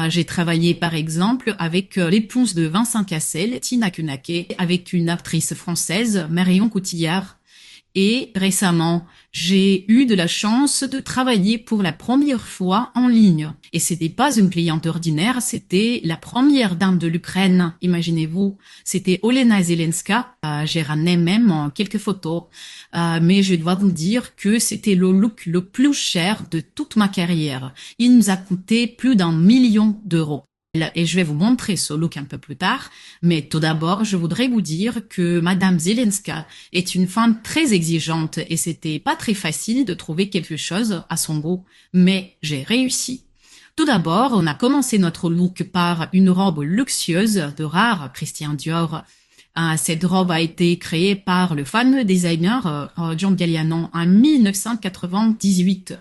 J'ai travaillé par exemple avec l'épouse de Vincent Cassel, Tina Kunake, avec une actrice française, Marion Cotillard. Et récemment, j'ai eu de la chance de travailler pour la première fois en ligne. Et c'était pas une cliente ordinaire, c'était la première dame de l'Ukraine. Imaginez-vous, c'était Olena Zelenska. J'ai ramené même quelques photos. Mais je dois vous dire que c'était le look le plus cher de toute ma carrière. Il nous a coûté plus d'1 million d'euros. Et je vais vous montrer ce look un peu plus tard. Mais tout d'abord, je voudrais vous dire que Madame Zelenska est une femme très exigeante et c'était pas très facile de trouver quelque chose à son goût. Mais j'ai réussi. Tout d'abord, on a commencé notre look par une robe luxueuse de rare Christian Dior. Cette robe a été créée par le fameux designer John Galliano en 1998.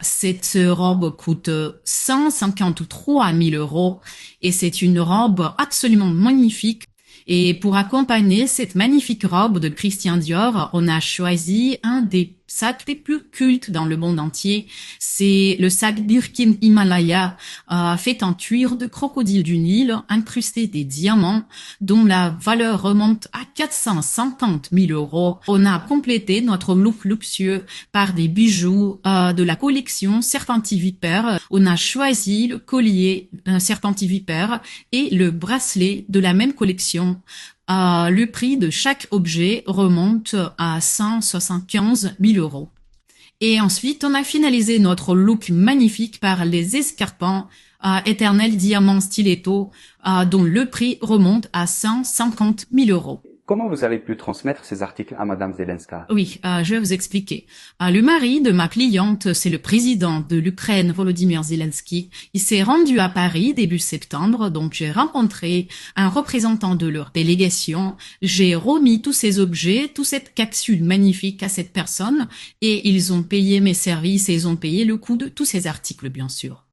Cette robe coûte 153 000 euros et c'est une robe absolument magnifique. Et pour accompagner cette magnifique robe de Christian Dior, on a choisi un des sacs les plus cultes dans le monde entier. C'est le sac Birkin Himalaya, fait en cuir de crocodile du Nil, incrusté des diamants, dont la valeur remonte à 450 000 euros. On a complété notre look luxueux par des bijoux de la collection Serpenti-Vipère. On a choisi le collier Serpenti-Vipère et le bracelet de la même collection. Le prix de chaque objet remonte à 175 000 euros. Et ensuite, on a finalisé notre look magnifique par les escarpins Éternel Diamant Stiletto, dont le prix remonte à 150 000 euros. Comment vous avez pu transmettre ces articles à Madame Zelenska? Oui, je vais vous expliquer. Le mari de ma cliente, c'est le président de l'Ukraine, Volodymyr Zelensky. Il s'est rendu à Paris début septembre, donc j'ai rencontré un représentant de leur délégation. J'ai remis tous ces objets, toute cette capsule magnifique à cette personne et ils ont payé mes services et ils ont payé le coût de tous ces articles, bien sûr.